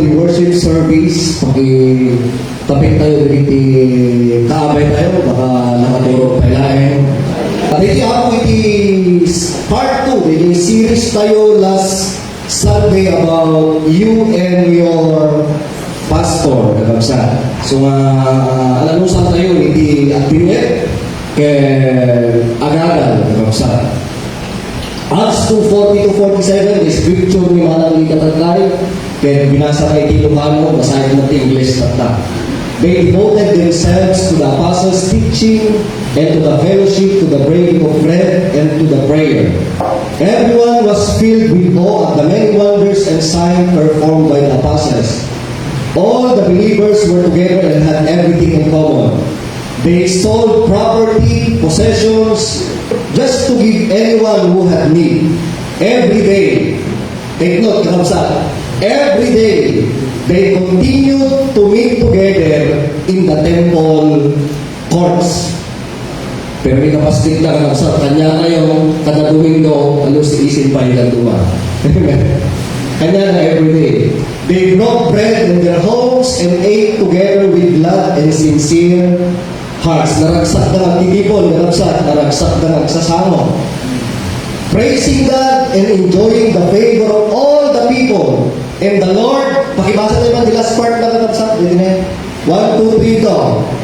the worship service, tapit tayo dito, kaabay tayo, baka nakaturo pailahin. Dito ako iti part 2, dito series tayo last Sunday about you and your pastor, kakabsa. So, alam mo saan tayo, iti aktinet, kay agaran, kakabsa. Acts 2:40-47, the scripture ni Manang Likataglay, kaya binasa kay Ilocano, basahin natin English tata. They devoted themselves to the apostles' teaching and to the fellowship, to the breaking of bread, and to the prayer. Everyone was filled with awe at the many wonders and signs performed by the apostles. All the believers were together and had everything in common. They sold property, possessions, just to give anyone who had need. Every day, take note, kakabsa, every day, they continued to meet together in the temple courts. Pero may kapastik na kakabsa, kanya kayo, kada Domingo, ano si isin pa ilang duma. Kanya na every day. They broke bread in their homes and ate together with glad and sincere hearts. Naragsak na nagtitipon, naragsak na nagsasama. Praising God and enjoying the favor of all the people. And the Lord, pakibasa naman the last part na naragsak. 1, 2, 3 to.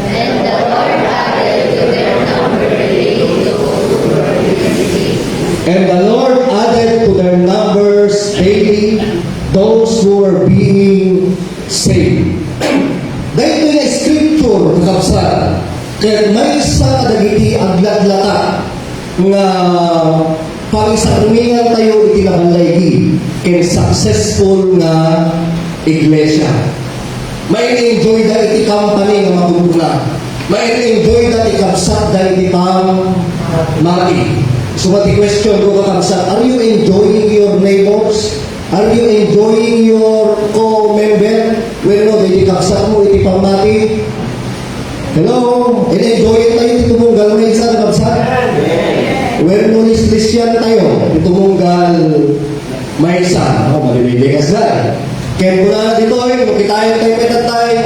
And the Lord added to their number And the Lord added to their numbers daily those who were being saved. Dahil ito yung scripture, kakabsa, kaya may isa kadagiti aglaglata nga pang sa tumingan tayo itinabalaygi kaya successful nga iglesia. May enjoy da iti company nga magugula. May enjoy da iti kapsat da iti pang mati. So what the question ko kakabsat, are you enjoying your neighbors? Are you enjoying your co-member? Well, no, iti kapsat mo iti pang mati. Hello? In-enjoy tayo dito munggal may isa na kapsa? Well, nulis-lisyan tayo dito munggal may isa. Ako, maliligas na. Kaya po na dito makitayan tayo, petat tayo.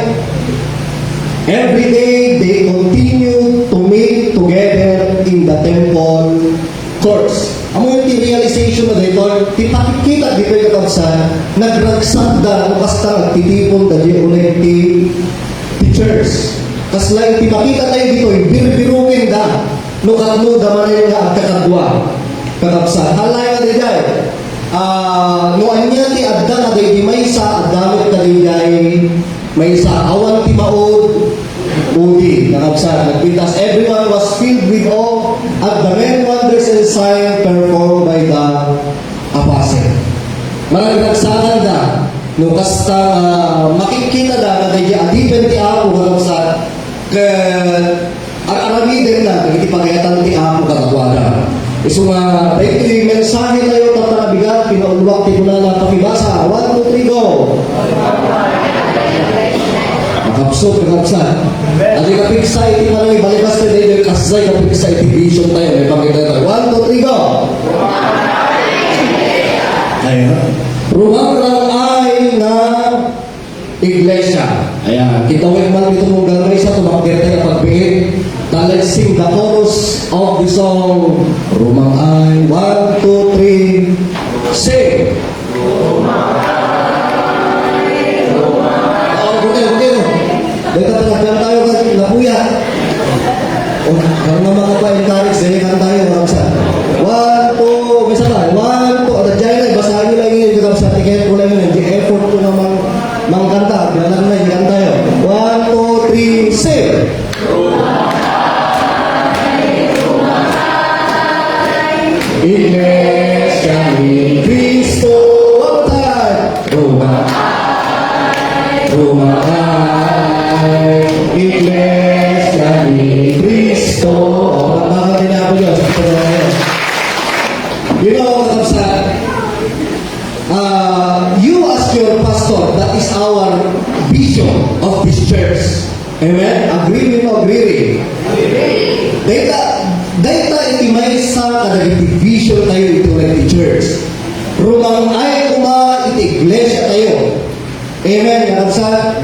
Every day, they continue to meet together in the temple courts. Amo yung realization na dito, tipakikita dito yung kapsa, nagragsak da, basta nagtitipon da di ulit teachers. Kas lain tipakita tayo dito, bir-birukin da, nukatno da man nga kakadwa, kakapsa. Halay nga diday, nuan niya ti adda na day di may isa, adamit na diday, may isa, awan ti maod, udi, kakapsa. Nagpintas, everyone was filled with awe at the many wonders and signs performed by the apostle. Maragagsakan da, no kasta makikita da na day adipen ti ako kakapsa, aramidin na, nagitipagayatan ti ako kakagwada. So nga, dahil yung mensahe tayo tatanabigat, pinaulwak ti ko na pakibasa. 1, 2, 3, go! Makapsot, kakapsa. At yung kapigsa, iti malang ibalikas tayo dahil yung kasay kapigsa, iti vision tayo. May pangita tayo. 1, 2, 3, go! Ayan. Rumangrang ay na iglesia. Ayan. Kita mo yung man dito mong galmay sa tumakdir tayo pagbihin. Let's sing the chorus of the song. Rumang ay. 1, 2, 3. Sing. Rumang ay. Rumang ay. Bukil. Dito talagyan tayo napuya. Ang mga pa-encourage, dahil kan tayo. 1, 2. May sabay. 1, 2. At dyan na, basahin nyo lang yun. Yung sa tiket ko lang yun. Yung effort ko na mangkanta. Bilang na, yan tayo. 1, 2, 3. Sing. Iglesia ni Cristo. One time. Rumah Iglesia ni Cristo. Bakit tinapos yun? You know, you as your pastor, that is our vision of this church. Amen? Agree mo, agree? Data iti may sa kadagiti vision tayo ito ng church. Rumang ay iti iglesia tayo. Amen, kakabsat.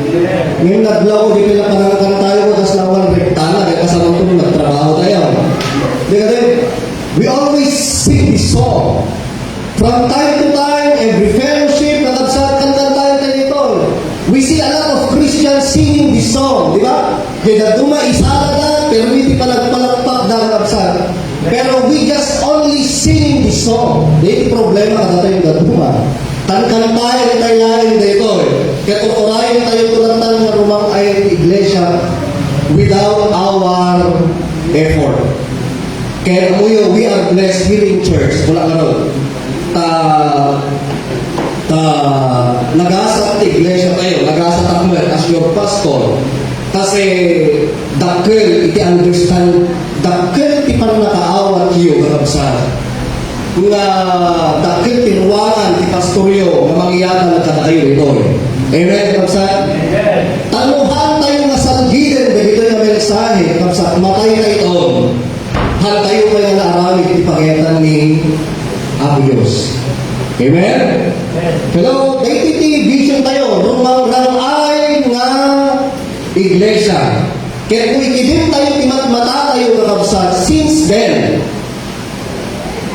Ngayon naglaw ko, di pala panangakan tayo ko, tapos lawan rektana, kaya kasama ko nagtrabaho tayo. Di ka din, we always sing this song. From time to time, every fellowship, kakabsat, kantan tayo dito. We see a lot of Christians singing this song, di ba? Kaya duma isara na, pero hindi palagpalagpak na kakabsat. Pero we just only sing this song. Di problema ka tayo yung duma. Tankan tayo ni tayo lain dito eh. Kaya tuturayan tayo tulatan ng rumang ay iglesia without our effort. Kaya muyo, we are blessed here in church. Wala ka ron. Nagasat iglesia tayo, nagasat ako as your pastor. Kasi dakil, iti understand, dakil ti parang nakaawat iyo, karabsat. Nga dakil tinuwangan ti pastoryo nga mangiyatan na kadakayo ito. Amen, kapsat? Tanuhan tayo nga sanggiden na ito yung mensahe, kapsat, matay na ito. Han tayo kaya naaramid ti paketan ni Apo Diyos. Amen? Pero, daititi vision tayo, rumang ay nga iglesia. Kaya kung ikidim tayo, timat-mata tayo na kapsat, since then,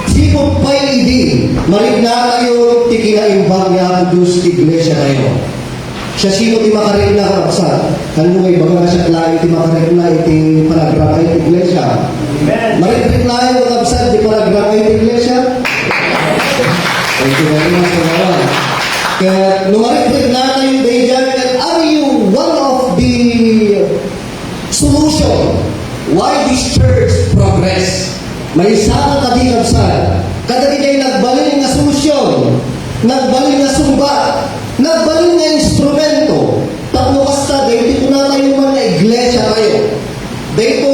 sipot pa'y idi, marigna tayo, tikinaimbang niya ang Diyos, iglesia tayo. Siya sino ti makarigna ka, kapsat? Ano may baga siya klaro, ti makarigna, iti paragrafay ti iglesia. Marigna tayo, kapsat, ti paragrafay ti iglesia. Thank you very much, kawan. Kaya, numarigna tayo, Dejan, are you one of the solution why this church progress? May sana kadikabsat. Kada kayo nagbalin nga solusyon, nagbalin nga sumba, nagbalin nga instrumento. Tapos kasta, dahil ko na tayo mga iglesia tayo. Dahil ko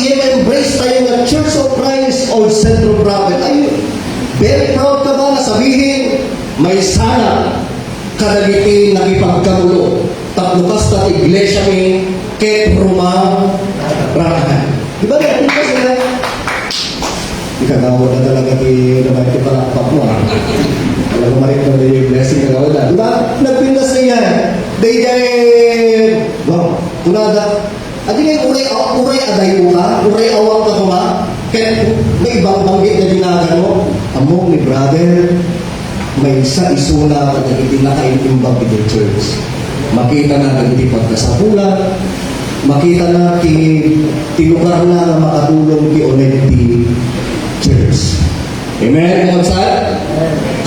i-embrace tayo ng Church of Christ Old Central Prophet. Ay, very proud ka ba na sabihin, may sana kadagiti nagipagkamulo. Tapos kasta, iglesia mi, ket rumang rakan. Diba natin ka sila? Ikagawa na talaga naman iti palakpak mo. Alam mo marik na yung blessing kagawa na. Diba? Nagpindas na yan. Wow, tunada. At yung uray aday mo ka, uray awang ka kuma, kaya may ibang banggit na dinagan mo, among ni brother, may isa isuna at nagiti nakaintimbang iti church. Makita na nagiti pagkasapulan, makita na tinugar na makatulong ti Oneti Church. Amen? Kapsat?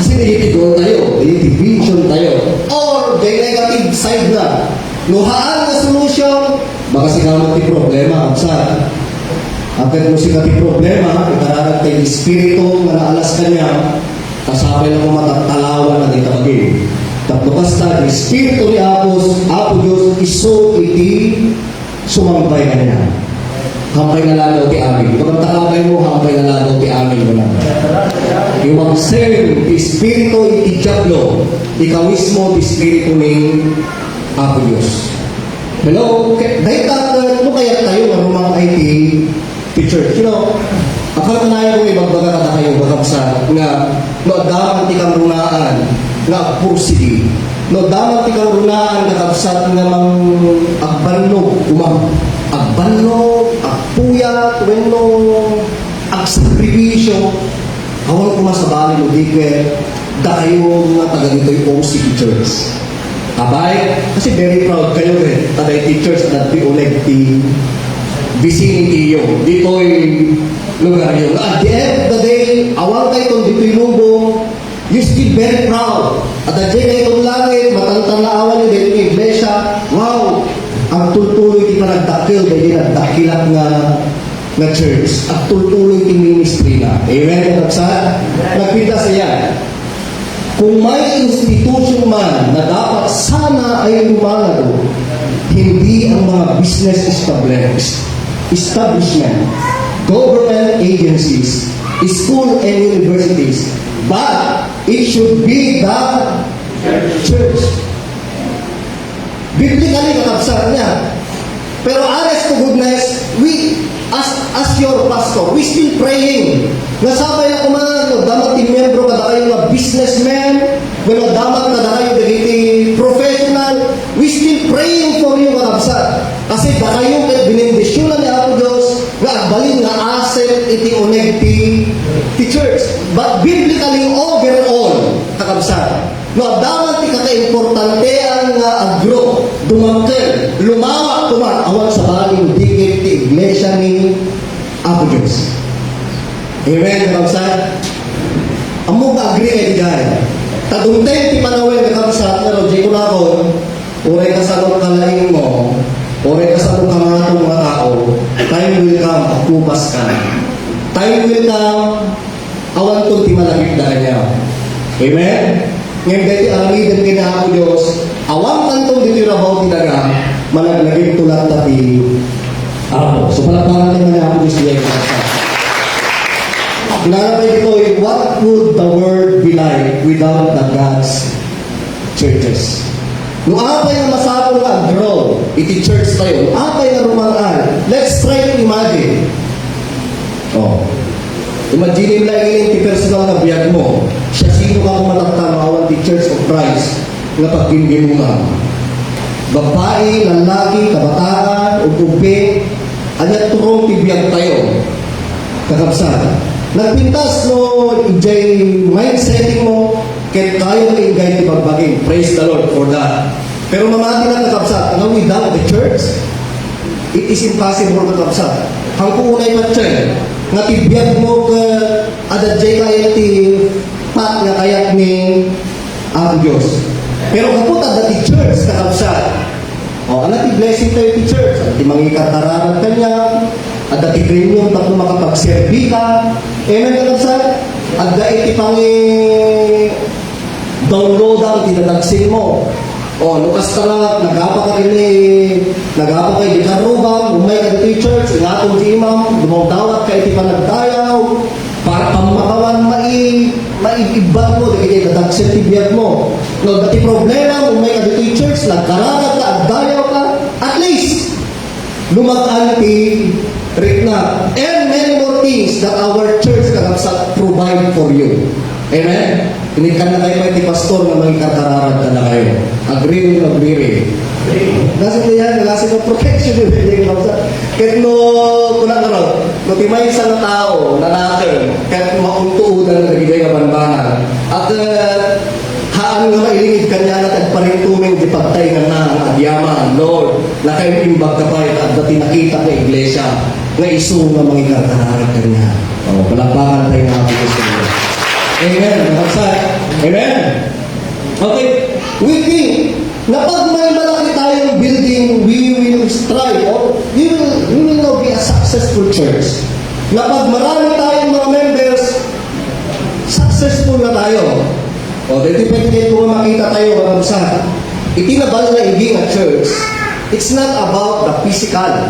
Kasi nilitigo tayo, nilitivision tayo. Or, the negative side na. Nuhaan na solution, baka sigamat ti problema, kapsat. Agad mo sigat ti problema, ikararag tayo espiritu, nga naalas ka niya, kasapay na mo matatalawan na dito maging. Tapos basta, espiritu ni Apo Diyos, iso iti sumambay ka niya. Hampay na lalo ti amin. Pag takapay mo, hampay na lalo ti amin mo lang. Iwang same, espiritu iti diablo, ikaw mismo, espiritu ni Apo Diyos. Hello? Dahil ano kaya tayo na rumang IT church? You know, akala na yung ibagbaga ka kayo, bagabsa, nga, daman ti kang runaan, nga pursigi. Daman ti kang runaan, nga kapsat nga mang agbanlog, agbanlog, agpuya, tuweno, agsakripisyo, awal ko masabali mo, di kaya kayo nga taga dito yung OCP Church. Abay, kasi very proud kayo taday teachers at di uleg ti vicinity yun. Dito yung lugar yun. At the end of the day, awal kayo itong dito yung lubong, you still very proud. At the day kayo itong langit, matantang na awal yung dito yung iglesia, wow, ang tultuloy di pa nagdakil, dahil nagdakilat nga church. At tultuloy di ministry na. Amen? Nagpita siya. Kung may institusyon man na dapat sana ay lumalago, hindi ang mga business establishment, government agencies, school and universities, but it should be the church. Biblically, kakabsar niya. Pero honest to goodness, we, as your pastor, we still praying. Nasabay na kumano, damat yung membro kada kayo na businessman, wala damat kada kayo dagiti professional, iti uneg ti church. But biblically, overall, kakabsat, no, dapat ti kaka-importante ang agro, dumangkel, lumawak, awan sa baling digit ti iglesia ni Apo Diyos. Amen, kakabsat? Amo ka-agree kayo dyan. Taguntay ti panawin kakabsat, pero di ko na ako, uray ka sa kalaing mo, oray ka sa mga tao, time will come, akupas ka. Time will come, awan itong ti malapit na niya. Amen? Ngayon dahil alamidan kina ako Diyos, awan kantong dito yung rabaw tinaga, malaglagin tulat tapi ako. So palapakan naman niya ako Diyos niya yung kasa. Pinarapay dito, what would the world be like without the God's churches? Nung apay na masapong nga grow, iti church tayo, nung apay na rumangan, let's try to imagine. Oh. Imagine lang yun yung personal na biyag mo. Siya sino ka kung matatama awan di Church of Christ na paggingimungan. Babae, lalaki, kabataan, ubi, anyat turong tibiyag tayo. Kakabsat. Nagpintas no, ijay mindsetting mo, kahit tayo na ingay di pagbagin. Praise the Lord for that. Pero mamati na kakabsat, ano without the church, it is impossible kakabsat. Ang kuunay matchen, nga tibiyag mo ka adadjay kaya ti pat nga kayat ni ang Diyos. Pero kapot adad ti church kakabsat. O, anak ti blessing tayo ti church. At ti mangikatararan kanya, adad ti premium tapos makapagserbi ka. Amen kakabsat? Adda iti download ang tinadagsin mo. O, lukas ka lang, nagapa ka di karubang, umay ka dito church, ingatong di imam, dumawdawat ka iti panagdayaw, para pamakawan maiibban mo, di kaya nadagsin tibiyag mo. No, dati problema, umay ka dito church, nagkaragat ka, agdayaw ka, at least, lumagaan ti rikna. And many more things that our church can provide for you. Amen? Inikan na kayo may pastor na magkakararan ka na kayo. Agree or agree? Nasa niya, nasa ka protection yung hindi ko sa. Kahit no, kulang ka ron, no, timay isang tao, nanakil, kahit mauntuudan na nagigay ka banbanan. At haan nga mailingid kanya na tagparintuming di pagtay nga na ang adyaman, Lord, na kayo imbag ka pa at dati nakita ka iglesia, nga iso nga magkakararan ka niya. O, palapakan tayo nga ako sa iyo. Amen. Amen. Okay. We think na pag may malaki tayong building, we will strive or we will not be a successful church. Na pag marami tayong mga members, successful na tayo. O, depende kung makita tayo mga usahan. Itinabal na iging a church, it's not about the physical.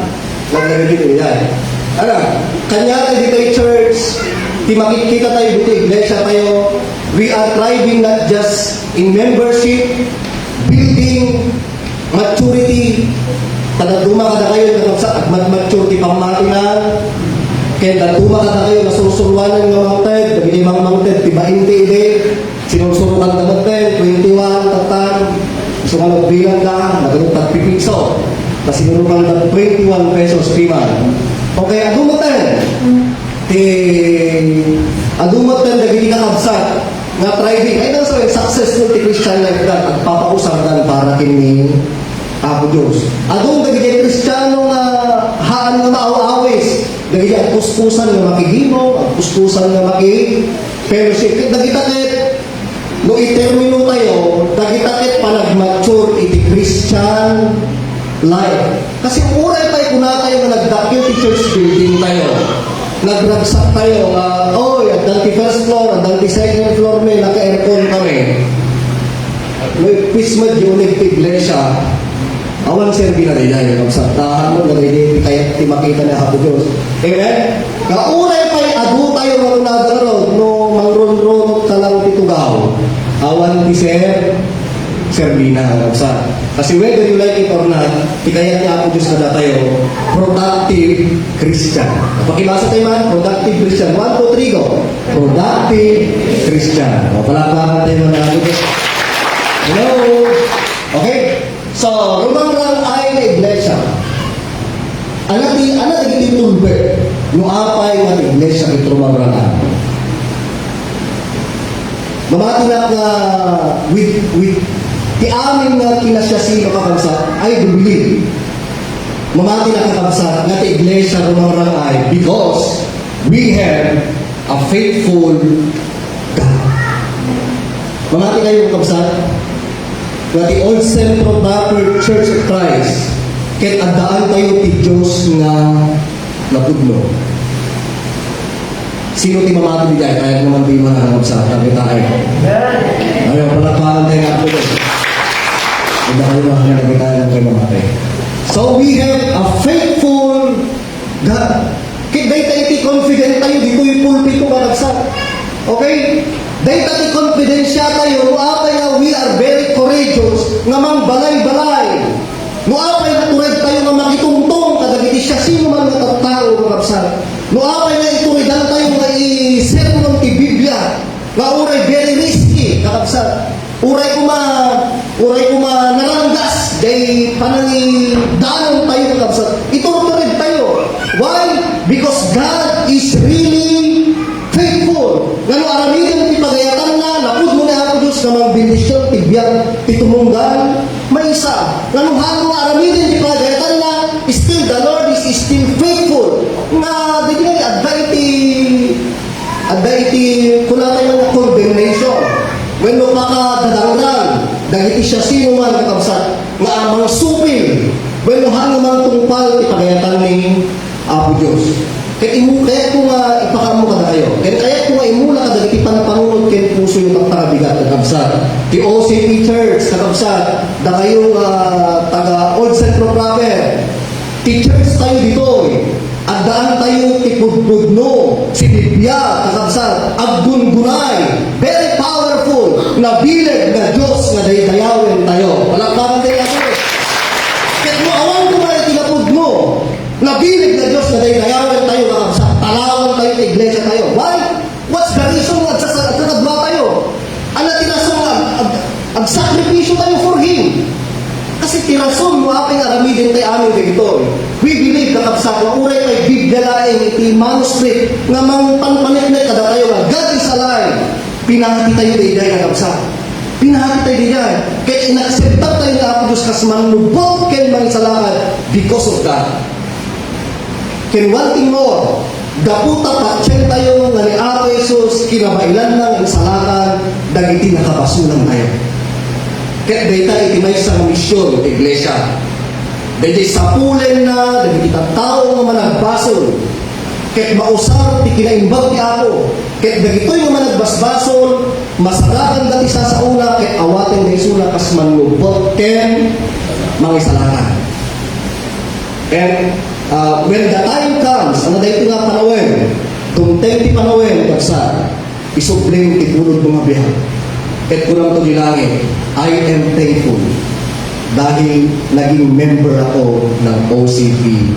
Huwag na rin yan. Ano? Kanya tayo dito church, di makikita tayo dito, iglesia tayo. We are thriving not just in membership, building, maturity. Tagaduma ka na kayo, at maturity pang matinan. Kaya daduma ka na kayo, nasusulwanan ng mangted, naging mga mangted, tiba hindi, sinusurukan na mangted, 21, tatan, gusto ka nagbilang ka, nagano'n tagpipiso. Tapos sinurukan na 21 pesos, piman. Okay, adumatan. Adumatan na gini kakabsat na thriving. Ay, nasa successful ti Christian life na at papausaran para kini Apo Diyos. Adum na gini Kristiyano na haan na maaw-awis. Dagiti at kuskusan na makigino, at kuskusan na maki-fellowship. Dagitakit, no itermino tayo, dagitakit pa nag-mature iti Christian life. Kasi uray tayo kuna tayo na nagdakil ti church building tayo. Nagragsak tayo, at dati first floor, at dati second floor may naka-aircon kami. May pismad yung nagpiglesia. Awan serbi na rin yan. Magsaktahan mo, nagiging kaya makita na Apo Diyos. Amen? Kauray pa'y adu tayo marunadaron, no mangron-ron ka lang titugaw. Awan ti Serbina. Kasi whether you like it or not, ikayat niya Apo Diyos na tayo, productive Christian. Pakibasa tayo man, productive Christian. 1, 2, 3, go. Productive Christian. Palapakan tayo mga Apo Diyos. Hello? Okay? So, rumang ay na iglesia. Anak naging tulbe. no apay nga iglesia ito mamrangan. Mamati na nga with ti amin nga kinasyasino kakamsa, I do believe. Mamati na kakamsa nga ti iglesia mamrangan because we have a faithful God. Mamati kayo kakamsa nga ti Old Central Baptist Church of Christ ket adaan tayo ti Diyos nga napudno. Sino ti mamati di dyan? Kaya naman di mananap sa tabi tayo. Ayaw, palakpakan tayo nga po doon. Hindi kayo mahanap tayo ng kay mamati. So we have a faithful God. Kaya tayo ti confident tayo, dito yung pulpit ko karagsak. Okay? Dahil tayo confidensya tayo, nuapay nga we are very courageous nga mang balay-balay. Nuapay na tured tayo nga makitungtong kadagiti siya sino man nga tao karagsak. Nuapay na ituridan tayo nga i-sermon ti Biblia nga uray very risky kakabsat. Uray kuma naranggas day panangi danon tayo kakabsat. Ituturid tayo. Why? Because God is really faithful. Ngano aramidan ti pagayatan na napud mo na ako Diyos nga mga bendisyon ti biyang ti tumunggan may isa. Ngano halo aramidan ti pagayatan na still the Lord is still faithful. Nga digay adda iti kuna tayo ng condemnation when mo makadadangran dagiti siya sino man kakabsat nga ang mga supil when mo hanggang mga tungpal ipagayatan ni Apo Diyos kaya ko nga ipakamo ka na kayo kaya ko nga imula ka dagiti panapangunod kaya puso yung pagtakabigat kakabsat ti OCP Church kakabsat da kayo taga Old Central Proper ti church tayo dito at daan tayo tipudpudno, si Biblia, kakabsat, aggungunay, very powerful, na bilag na Diyos nga dayawin tayo. Palakpakan tayo natin. Kahit mo awan ko ba tinapudno, na bilag na Diyos nga dayawin tayo, kakabsat, talawan tayo, iglesia tayo. Why? What's the reason nga kakadma tayo? Ano tinasong agsakripisyo tayo for Him? Kasi tirason mo apay aramidin tayo amin dito. We believe kakabsat na uray kay Biblia laing iti manuscript nga mang panpanitnet kada tayo nga God is alive. Pinahati tayo diyan kakabsat. Pinahati tayo diyan. Kaya inakseptat tayo nga Apo Diyos kas manubot ken mangisalakan because of God. Ken one thing more, daputa patsyeng tayo nga ni Apo Jesus kinabailan ng insalakan dagiti nakabasulan tayo. Kaya data iti may isang misyon iti iglesia. Dahil sa pulen na, dahil kita tao nga managbasol. Kahit mausar, ti kinaimbag ti ako. Kahit dagitoy nga managbasbasol, masarakan dati sa una, kahit awatin na isuna, kas manlubot, ken mangisalakan. And when the time comes, ano dahil nga panawin, tunteng ti panawin, kapsa, isubling ti punod mga biyak. Kahit kurang to dilangin, I am thankful dahil naging member ako ng OCP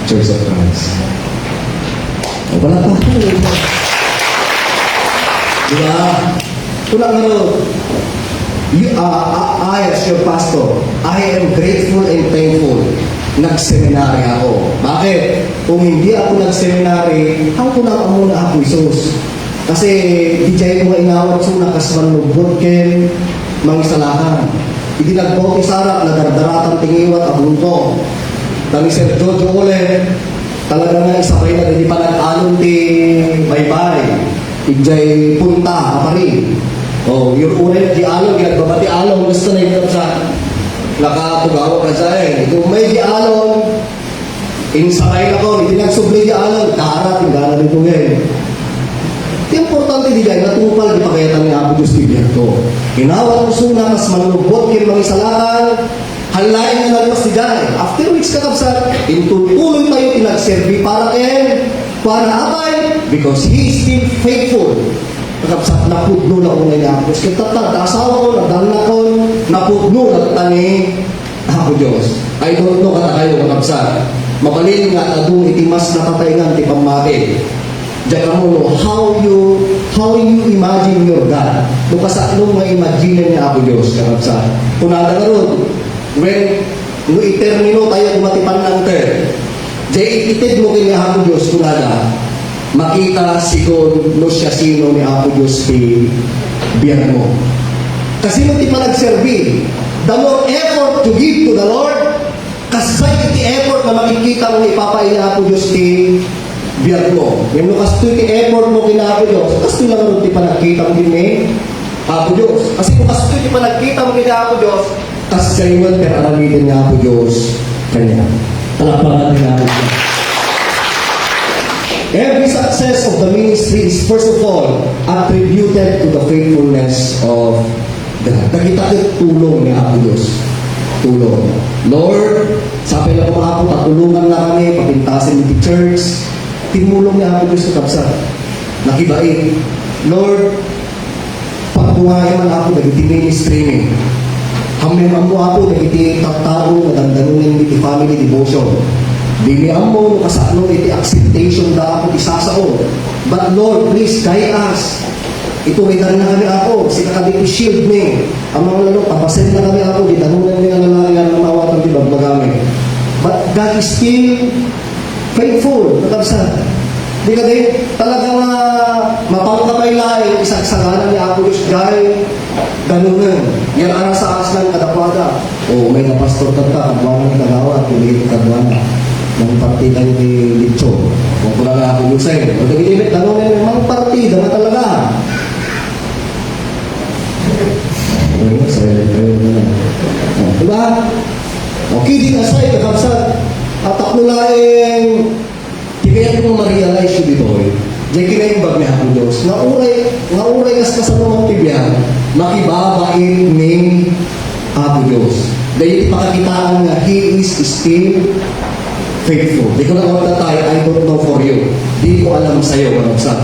Church of Christ. Wala pa ako. Diba? Kulang nga I as your pastor, I am grateful and thankful. Nag-seminary ako. Bakit? Kung hindi ako nag-seminary, ako na muna ako Isus. Kasi di jay ko nga inawat suna kasman lubot ken mangisalakan. Hindi nagbaw ti sarap, nadardaratan tingiwat abunto. Dami Sir Jojo ulit, talaga nga isabay na hindi pa nag-alon ti baybay. Ijay punta, kapari. O, yung unay di alon, ginagbabati alon, gusto na yung sa nakatugawa ka sa kung may di alon, insabay na ko, hindi nagsubli di alon, kaharap, yung gana nito ngayon. Importante di dahil natupal di pagayatan ni Apo Diyos Biblia ko. Inawat ko suna mas manubot kin mangisalakan halain na nalipas di dahil. After which kakabsat, intutuloy tayo pinagservi para abay because He is still faithful. Kakabsat, napudno na ko ngayon ni Apo Diyos. Kitata, asawa ko, nagdala ko, napudno na tani Apo Diyos. I don't know kata kayo kakabsat. Mabalin nga adung itimas na patayngan ti pamati. Diyan mo how you imagine your God. Nung kasaklong nga imagine niya Apo Diyos. Sa punada nga ron, when no etermino tayo kumatipan ng ter, Jay, itid mo kini Apo Diyos kunada, makita sigon no siya sino ni Apo Diyos biyan mo. Kasi mo ti pa nagserbi, the more effort to give to the Lord, kasay iti effort na makikita mo ipapay ni Apo Diyos biyan mo. Yung kasto iti effort mo kina Apo Diyos, kasto lang rin ti pa nakita mo din Apo Diyos. Kasi kung kasto iti pa nakita mo kina Apo Diyos, kasay mo pero aramitin ni Apo Diyos kanya. Palakpakan din natin. Every success of the ministry is first of all attributed to the faithfulness of God. Nakita ko tulong ni Apo Diyos. Tulong. Lord, sabi na mga Apo, patulungan na kami, papintasin ni church. Tinulong ni Apo Diyos sa kapsa. Nakibait. Lord, pagbuhay man ako, nagiti ministry Hamay mo ako, iti tattao, madamdanunin iti family devotion. Dili mo, kasano iti acceptation da ako, isasao. But Lord, please, guide us. Ito, may na kami ako, sika kami i-shield ni. Ang mga lalo, papasin na kami ako, di danunan ni ang lalaki ang mawatan di bagbagami. But God is still faithful, natabsa. Di ka din, talagang mapangkamay laing isang sangalan ni Apo Diyos, gay, ganunan. Yan ang sa aslan kadapada. O may napastor ka ka, kadwana ng tagawa, tulihin kadwana. Ng partida ni Licho. Kung ko lang Apo Diyos sa'yo. Pag nag-ilimit, ganunan yung mga partida na talaga. Diba? Okay, din asay, kakabsat. At ako laing kaya ko ma-realize yun dito diyan kinayong bag ni Apo Diyos nga uray kas kasanong tibyan makibabait ni Apo Diyos dahil ipakakitaan nga He is still faithful. Di ko lang wala tayo, I don't know for you. Di ko alam sa'yo, walang sa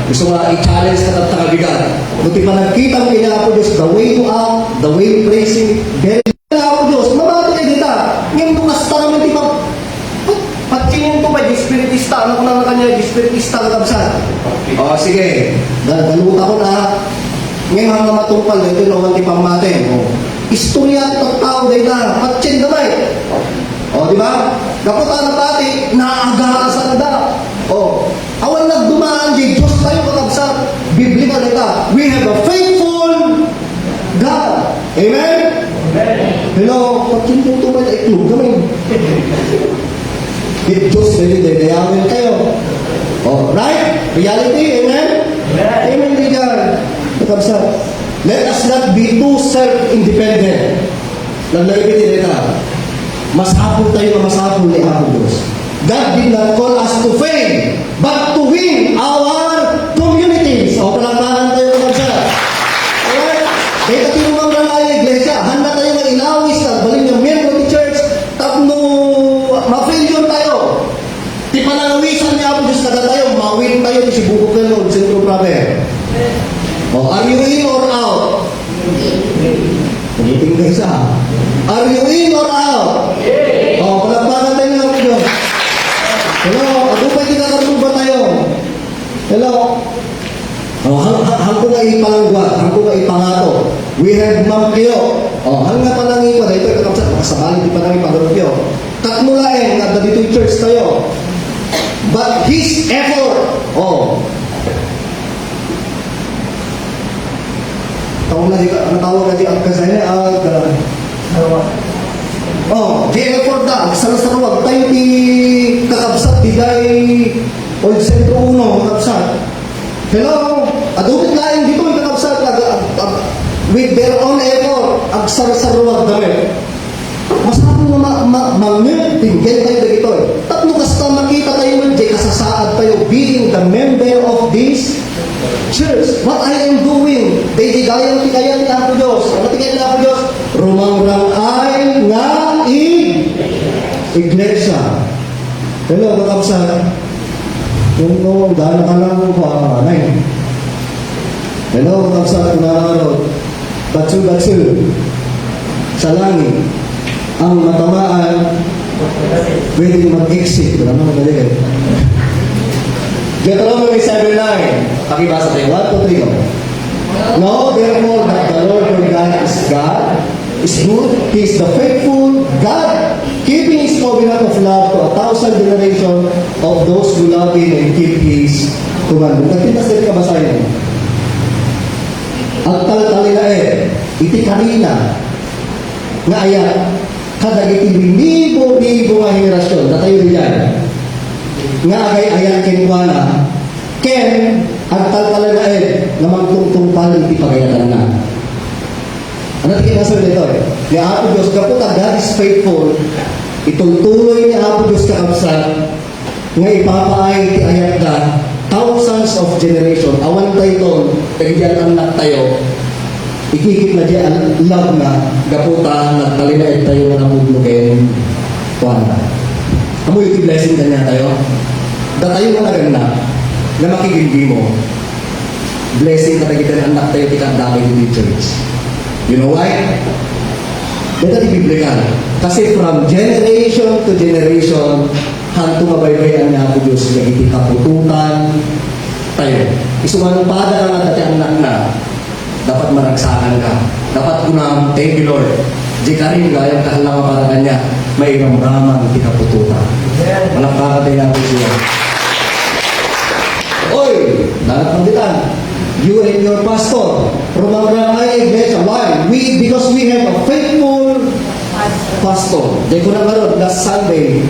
gusto nga i-challenge ka at takabigan. Buti pa nagkita mo kina Apo Diyos, the way to act, the way to praising, very Apo Diyos, mabati kayo dita. Ngayon kung kasta naman di pa patchingin ko ba, dispiritista? Ano ko lang na kanya, dispiritista ka kabsat? O, sige. Daluta ko na. Ngayon hanggang matungpal, ito yung naman tipang matin. Istorya at tao dahil na, patchin gamay. O, di ba? Kaputa na pati, naagasan da. O, awan nagdumaan di, Diyos tayo kakabsat. Biblia nita, we have a faithful God. Amen? Amen. Hello, patchin ko ito ba, iklog gamay. With Diyos, dayawin kayo. Oh, right? Reality, amen? Amen, God. Let us not be too self-independent. Naglalipit nila. Masapol tayo na masapol ni Apo Diyos. God did not call us to fame, but to win our communities. O, palangkanan tayo ng kapsat. Alright? Kaya katinumang na tayo, iglesia. Handa tayo ng inawis na baling ng member of the church. Tapno, ma-failure tayo. Di panangawisan ni Apo Diyos na tayo, mawin tayo si Buko Kelon, Sentro Prabe. O, are you in or out? Pumuting ka isa. Are you in or out? O, palagpakan tayo ng Apo Diyos. Hello, ako pa hindi ba tayo? Hello? O, hangko na ipangwa, hangko na ipangato. We have Ma'am Kyo. O, hangga pa lang ipa, ito yung kakapsat, makasabali di pa namin pag-Kyo. Katmulain, na dito yung church tayo. But his effort, natawag na di ang kasaya, the effort na, sarasarwag, tayo di kakabsat, di day, o sentro uno, kakabsat. Hello, adupit lain dito yung kakabsat, with their own effort, ang sarasarwag dami. Masabi na mangit, tinggal tayo dito. Tatlo kasta makita tayo ng kasasaad tayo being the member of this church. What I am doing, daydigayang tikayan ni Apo Diyos. Ano tikayan ni Apo Diyos? Rumangrangay nga iglesia. Hello, kakabsat. Kung dahil ka lang po ang anay. Hello, kakabsat. Batsu. Sa langit. Ang matamaan, pwede mag-exit. Wala naman magaling. Deuteronomy 7:9. Pakibasa tayo. 1, 2, 3. No, therefore, that the Lord your God is God, is good. He is the faithful God, keeping His covenant of love to 1,000 generations of those who love Him and keep His commandment. Nagpintas din ka ba sa inyo? Ang talatalinae, iti karina, nga ayak, kadagiti libo-libo nga henerasyon, natayo riyan, nga agay ayak kinuwana, ken, ang talatalinae, na magtungtungpal iti pagayatan na. Ano tingin na sa dito eh? Ni Apo Diyos, kaputa, God is faithful, itultuloy ni Apo Diyos kakabsat, nga ipapaay iti ayak na, thousands of generation, awan tayo doon, kagyan anak tayo, ikikip na diyan love na, gaputa, nagtalinaid tayo ng mudlugin, kuwanda. Amoy iti blessing na niya tayo. Datayo nga naganda, na makikindi mo, blessing na tagitan anak tayo, tikang dami in the church. You know why? Dito di biblical. Kasi from generation to generation, hanto mabaybayan niya ako Diyos, nagiti kapututan tayo. Isumanong pada ka nga dati anak na, dapat maragsakan ka. Dapat kunam, thank you Lord. Di ka rin gayang kahalang para kanya, may ramdaman di kapututan. Malakakatay natin siya. Oy, dalat panditan. You and your pastor, Romang ay iglesia. Why? Because we have a faithful pastor. Di ko na ngayon, last Sunday,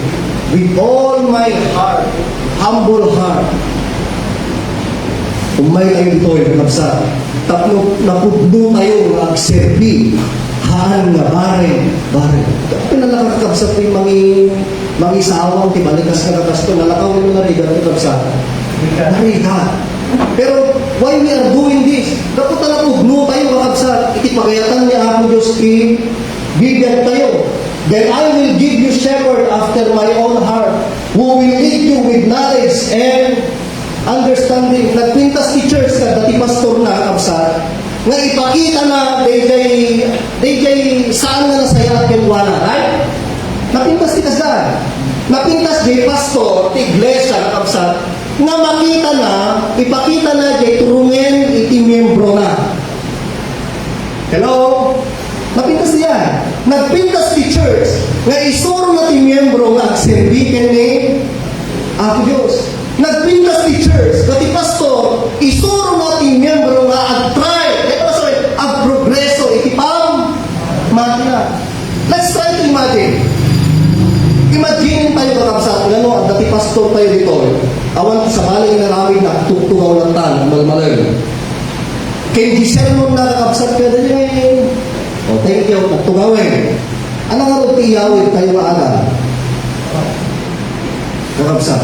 with all my heart, humble heart, umay tayo dito yung kapsa. Tapos napudno tayo mag-serbi. Haan nga bare. Pinalakakapsa ito yung mga isawang tibalikas na kakasto. Nalakaw yung narigat yung kapsa. Narigat. Pero why we are doing this? Dapat na pudno tayo kakapsa. Itipagayatan niya ako Diyos bigyan tayo. Then I will give you shepherd after my own heart, who will lead you with knowledge and understanding. Nagpintas ti church ka, dati pastor na kapsa, nga ipakita na DJ saan nga nasaya at kinwala, right? Napintas ti kasdan. Napintas di pastor, ti iglesia na kapsa, nga makita na, ipakita na di turungen iti miyembro na. Hello? Napintas niya. Nagpintas ti church nga isuro na ti miyembro nga agserbiken ni Apo Diyos. Nagpintas ti church nga ti pastor isuro na ti miyembro nga agtry agprogreso iti pam makina. Let's try to imagine. Imagine tayo kakabsat nga at dati pastor tayo dito. Awan sa maling naramid na tuktugaw ng tan malmalay. Kaya di sermon na kakabsat ka dali o, thank you, nagtugawin. Ano nga rin tiyawin tayo maaga? Kakabsa.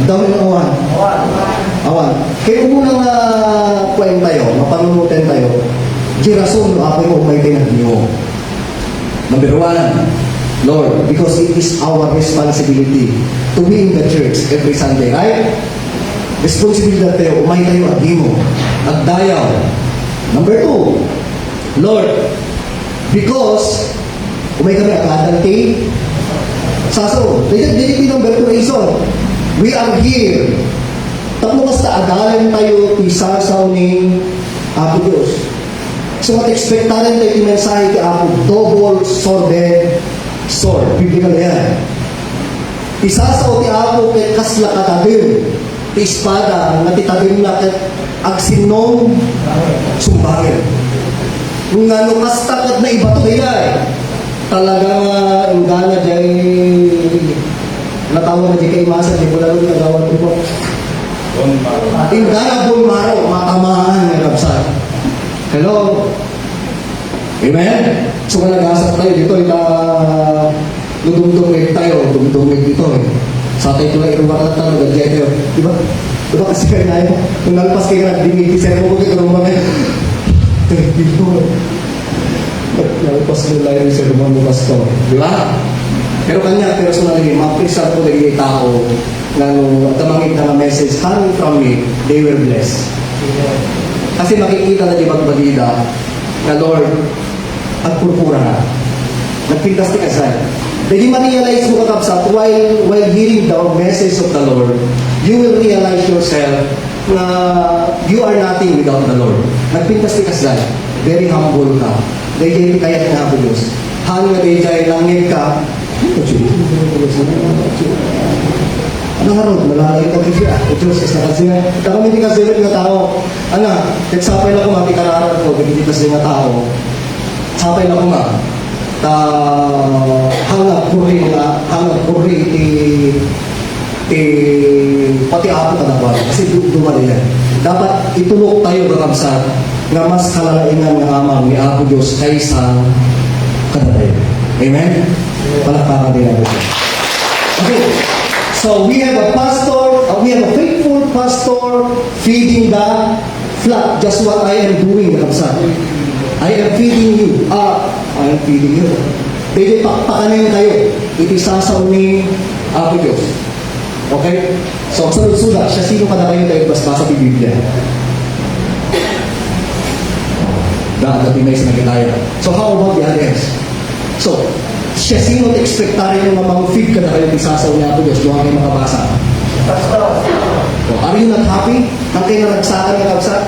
Ang dami ng awan. Awan. Kaya unang kwent tayo, mapanunutin tayo, di rason ako yung may pinagniyo. Number one, Lord, because it is our responsibility to be in the church every Sunday, right? Responsibility tayo, umay tayo at mo, at dayaw. Number two, Lord, because umay kami akadang kay Saso, dito number 2 reason. We are here. Tapos basta agalan tayo isasaw ni Apo Diyos. So expectaran tayo mensahe kay Apo, double-sworded sword. Biblical yan. Isasaw ti Apo kay kasla katabil. Ti espada, natitabil na kay agsinong sumbagin. Kung nga nung kastakad na iba to kaya talagang ingana dyan natawa na dyan kay Masa di ko lang nagawan ko ingana bulmaro matamaan ng kapsat. Hello? Amen? So kung nag-asap tayo dito dudumdumig tayo dumdumig dito sa tayo ito lang irumakat tayo nag-jet tayo diba kasi kayo na yun kung nalpas kayo nag-dimiti sermo ko kayo rumakat thank you Lord. Nalpas nila yung sa lumang lumas ko. Di ba? Pero kanya, personally, ma-appreciate ko naging tao na damangit na message coming from me, they were blessed. Kasi makikita na di magbalida na Lord, at purpura na. Nagpintas ni Kasay. Dahil ma-realize mo kakabsat, while hearing the message of the Lord, you will realize yourself na you are nothing without the Lord. Nagpintas ni Kasay. Very humble ka. Dahil kaya na ako Diyos. Hanggang na dahil langit ka, ano harap, malalagay ka siya. Diyos, isa ka siya. Kami hindi kasi nga tao. Ano, nagsapay na ko matikararan ko, hindi kasi nga tao. Sapay na ko nga. Hanggang puri pati ako ka na ba? Kasi dumali yan. Dapat itulok tayo kakabsat nga mas kalalaingan nga amang ni Apo Diyos kaysa kanatay. Amen? Palakpakan din natin. Okay. So we have a pastor, we have a faithful pastor feeding the flock. Just what I am doing, kakabsat. I am feeding you. I am feeding you. Pwede pakpakanin kayo. Itisasaw ni Apo Diyos. Okay? So, ang sunod-sulat, siya sino ka na kayo tayo basta sa Biblia? Dahil natin may sinagitaya. So, how about the others? So, siya sino expectarin yung mga feed ka na kayo isasaw niya Apo Diyos? Doon kayo makabasa. So, are you not happy? Ang kayo naragsakan ng kabsa?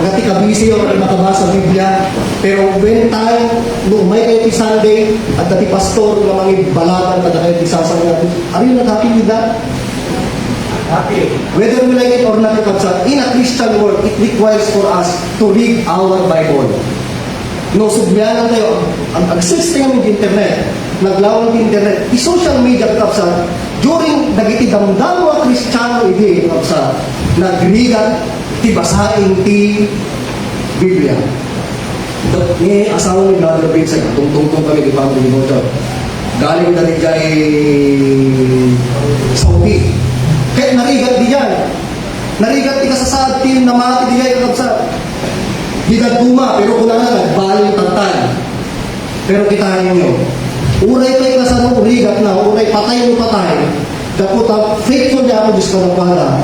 Ngati kabisi yung makabasa sa Biblia. Pero when time, nung may kayo Sunday, at dati pastor, na mga balaban ka na kayo isasaw niya, are you not happy with that? Happy. Whether we like it or not, in a Christian world, it requires for us to read our Bible. No, subyanan tayo. Ang access tayo ng internet, naglawang ng internet, i-social media, kapsa, during nagitidamdam mga Kristiyano, hindi, kapsa, nagrigat, tibasain, Biblia. Ni asawa ni Brother Vince, tungtong kami, di pa ang pinimotor. Galing na rin kay Saudi. Kaya narigat di yan. Narigat di ka sa saad, team na mati di yan kapsa. Di nagduma, pero kung na nagbaling tantay. Pero kita ninyo, uray kayo ka sa nung rigat na, uray patay mo patay. Dapat faithful niya ako Diyos ka na para.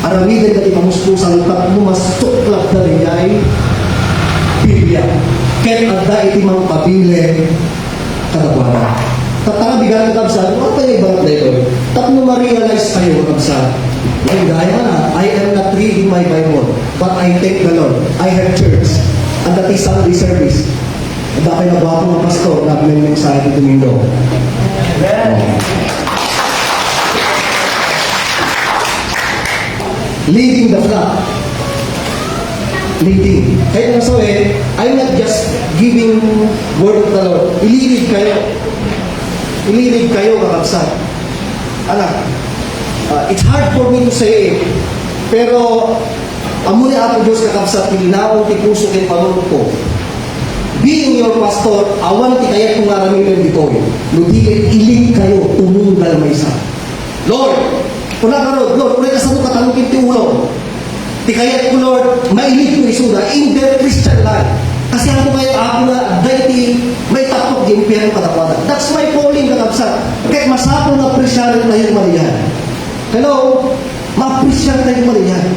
Aramidin na di pamuspusan, tat mo mas tuklap na rin ay Biblia. Kaya agda iti mga pabili kanabuhan. Tatanga bigat ng kabsa, ano kayo ibarat na ito? Tapos ma-realize kayo kabsa, ay gaya na, I am not reading my Bible, but I thank the Lord. I have church, and that is Sunday service. At dahil na bago mga pastor, nag-meneng sa ating Domingo. Leading the flock. Leading. Kaya nga sabi, I'm not just giving word of the Lord. Ililid kayo. Ililig kayo, kakabsat. Anak, it's hard for me to say it, pero amo ni Apo Diyos kakabsat, ilinaw ti puso kay panunod ko. Being your pastor, awan ti kaya kung aramin dito. Ludilit, ilig kayo, tumunggal may isa. Lord, kuna ka Lord, kuna ka sa mga katanungin ti ulo. Ti kaya ko Lord, mailig ko isuda in their Christian life. Kasi ako kayo ako na dahil may tapok di impyerno katakwada. That's my calling kakabsat. Kaya masapong na-appreciate tayo mariyan. Hello? Ma-appreciate tayo mariyan.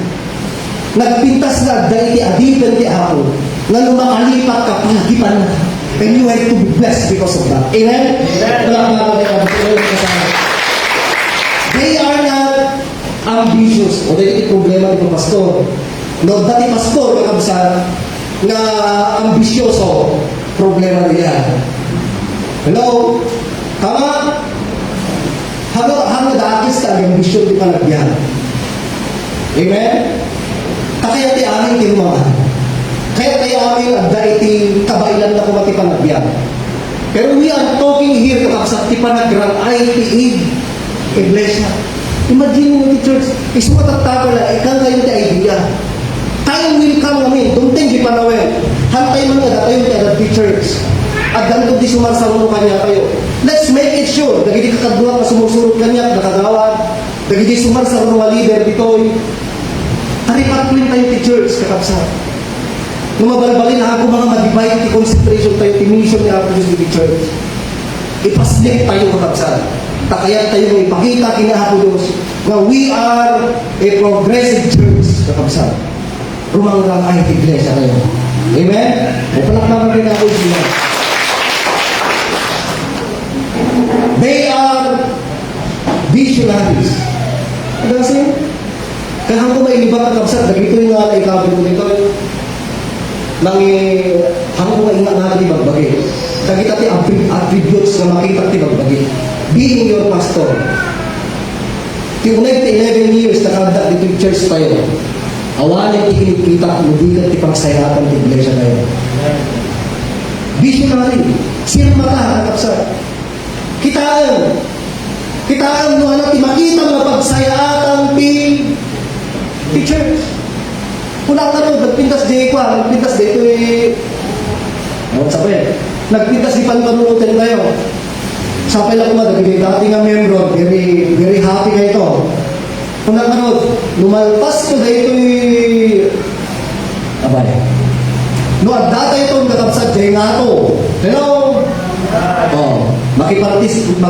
Nagpintas na dahil adiban ti ako na lumakalipat ka palagipan na. And you have to be blessed because of that. Amen? They are not ambitious. O dahil ito problema ng pastor. No, dati pastor kakabsat na ambisyoso, problema niya. Hello? Tama? Hanggang daakis ka, ang ambisyon di palagyan. Amen? Kaya ti amin kinumahan. Kaya tayo amin ang daiti kabailan na kumati panagyan. Pero we are talking here kakabsat ti panagran ay tiig iglesia. Imagine mo ti church, isumatatapala, ikaw kayo ti idea. Time will come namin, dumting di panawin. Hantay mo nga, tayo tayo di church. At ganito di sumasaruno kanya kayo. Let's make it sure. Nagidi kakagduwa ka sumusurot kanya, nakagawad. Nagidi sumasaruno nga leader dito'y. Taripatwin tayo di church, kakapsat. Nung mabalbalin na ako mga mag-divide di concentration tayo, di mission niya ako di church. Ipaslik tayo, kakapsat. Takayan tayo ng ipakita kinahapo Diyos na we are a progressive church, kakapsat. Rumang-rang ay iglesia kayo. Amen? May palakpakan rin ako sila. They are visionaries. Ano kasi? Kaya kung may ibang kakabsat, dagito yung nga na ikabit ko nito. Nang Hanggang nga ingat natin ibagbagi. Dagita ti attributes na makita ti ibagbagi. Being your pastor. Ti unay ti 11 years nakagda dito yung church tayo. Awanin ti kinikita, mudikat ti pagsayatan ti iglesia tayo. Visionary. Sirma ka, hanap sa Kitaan mo anak, makita nga pagsayatan ti church. Kung nagpintas di ko, nagpintas di ito ano sabi? Nagpintas di panunutin tayo. Sapay lang ko dati nga membro, very happy kayo ito. Kung lumalpas ko dito abay. No, at data ito ang kakapsat dahil nga ito. Hello? Makipartis, no,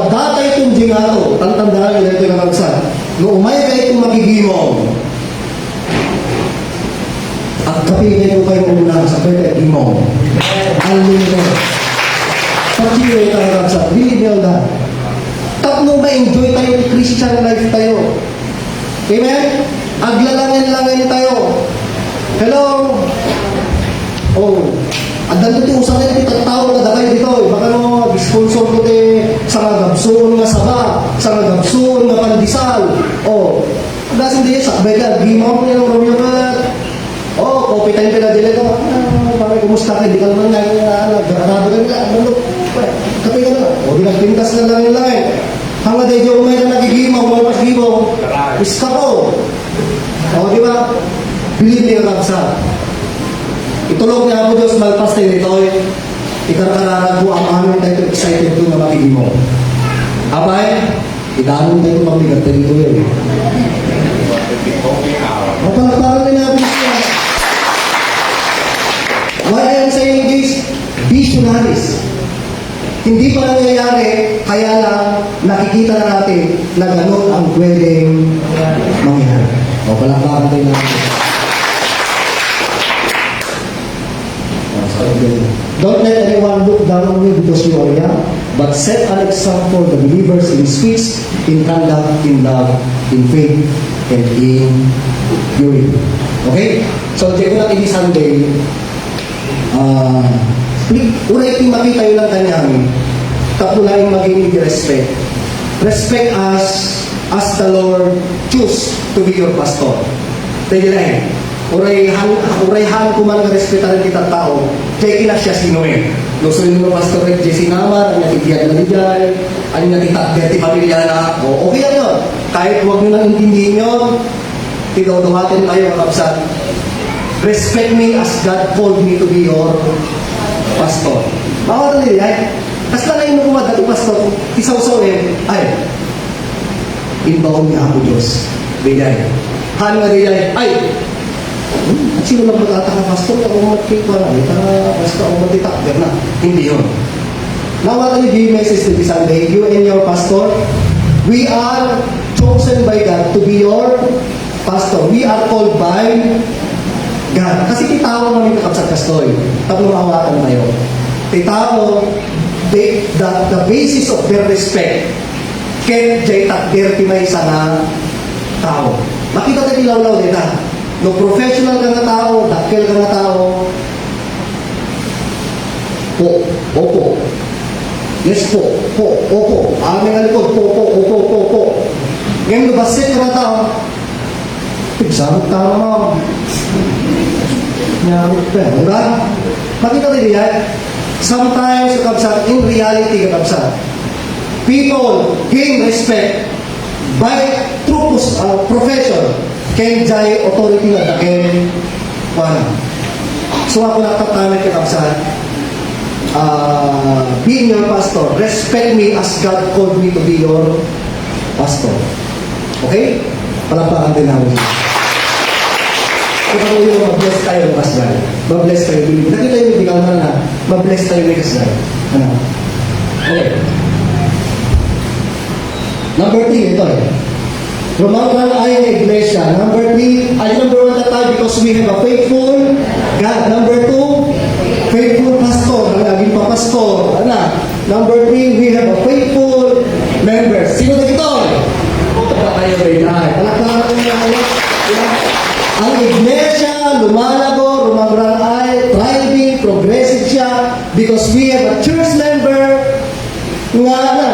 at data itong dahil nga ito. Tantandaan nyo dito yung kakapsat. No, umay ka itong makigimong. At kapigay ko kayo muna sa pwede gimong. Unlimited. Pag-chiway tayo kakapsat. Believe me on that. Tapos ma-enjoy tayo yung Christian life tayo. Amen? Aglalangin-langin tayo. Hello? At dito usap na ito, tao na kayo dito. Baka sponsor ko sa mga gabsoon nga saba, sa mga gabsoon nga pandisal. Dasin din, sakbay ka, gimong niya ng Romeo ka. Kopi tayo pinadila ka. Parang kumusta ka, di ka naman nag-arado ka nila. Kapay ka na. Di nagpintas na lang nila eh. Hanga tayo di umay na nagigimong, malpas gimong. Iska po. Di ba? Believe me, kapsa. Itulog niya ako Diyos, malpas tayo nito. Ikarkararag ko ang amin tayo excited ko na makigimong. Abay, idanong tayo pamigat tayo nito eh. Mapalagparan na natin siya. Why I am saying this? Visionaries. Hindi pa nangyayari, kaya lang nakikita na natin na gano'n ang pwedeng mangyari. Palakparan tayo natin. Don't let anyone look down on you because you are young, but set an example for the believers in speech, in conduct, in love, in faith, and in purity. Okay? So, di ko natin Sunday, unay yung makita yun lang kanyang, tapos na yung maging respect. Respect us as the Lord choose to be your pastor. Tayo na eh. Urayhan ko man respetar kita tao, kaya kina siya sinuin. Lusuin mo pastor Rick Jesse Namar, ang natitiyad na nijay, ang natitagder ti pamilya na, okay yan yun. Kahit huwag nyo nang intindihin yun, tinuduhatin tayo kapsat. Respect me as God called me to be your pastor. Bawat na nila, as na ngayon mo dati pastor, isaw-saw ay, inbaon niya ako Diyos. Bigay. Han nga nila, sino lang mag-ataka pastor? Ako mag-cake wala. Basta ako mag-detector na. Hindi yun. Now what I give message to this Sunday, you and your pastor, we are chosen by God to be your pastor. We are called by God. Kasi titao namin kakapsat kastoy. Tapos mawatan tayo. Titao, the basis of their respect, kaya jay takder pinay sa nga tao. Makita tayo ilaw-law dito. No professional ka nga tao, dakil ka nga tao. Opo. Yes po, opo. Aming alikod, opo. Ngayon, lubasit ka nga tao. Examit tao naman. Diba? Makita tayo yan. Sometimes, in reality, people gain respect by true profession. Kaya jay authority na dakin wala. So ako nakatamit ka kapsat, being your pastor, respect me as God called me to be your pastor. Okay? Palakpakan din namin. Kung ano yung mag-bless tayo ng kasgal. Mag-bless tayo. Nakita yung hindi ka na mag-bless tayo ng kasgal. Ano? Okay. Number 3, ito eh. Rumangkang ay ang iglesia. Number 3, number 1 na tayo because we have a faithful God. Number 2, faithful pastor. Ang naging papastor. Number 3, we have a faithful member. Sino na ito? Ito kayo rin ay. Palakpakan ang iglesia, lumalago, rumangkang ay, thriving, Because we have a church member nga na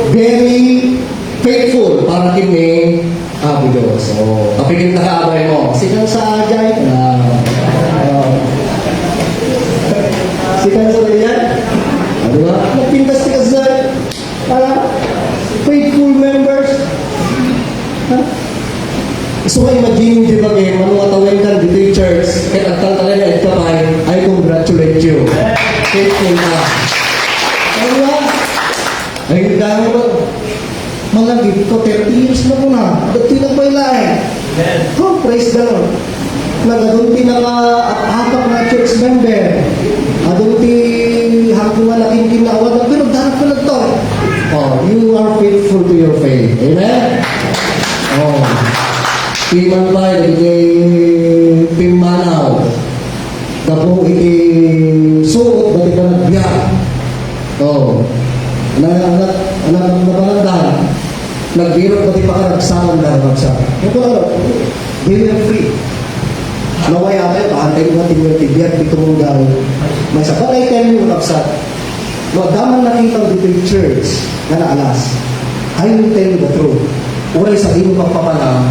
very faithful para kini abido. So, kapigil na kaabay mo. Sikan sa ajay na. Sikan sa riyan. Ano ba? Magpintas ka sa para faithful members. So, imagine, di ba, kayo, manuatawin ka dito yung church, kahit ang talaga ito kamay, I congratulate you. Faithful na. Ano ba? Ay, dahil ba? Malagi ko, 30 years na ko na. Dati na pa ilahin. Oh, praise the Lord. Nagadunti na hapak na church member. Adunti hapong malaking kinawad. Pero dahil ko na to. Oh, you are faithful to your faith. Amen? Oh. Piman ba, pimanaw. Tapos suot, ba't ka nagbiyak? Oh. Anak nabangandahan. Nagbirot, ba't pa ka nagsaman na magsa? Ito ano, they are free. Naway ako, paantay mo natin yung tibiyat, dito mong gawin. May sa balay tayo yung kapsat. No, daman nakita dito yung church na naalas. I will tell you the truth. Uray, sabihin mo pagpapalang,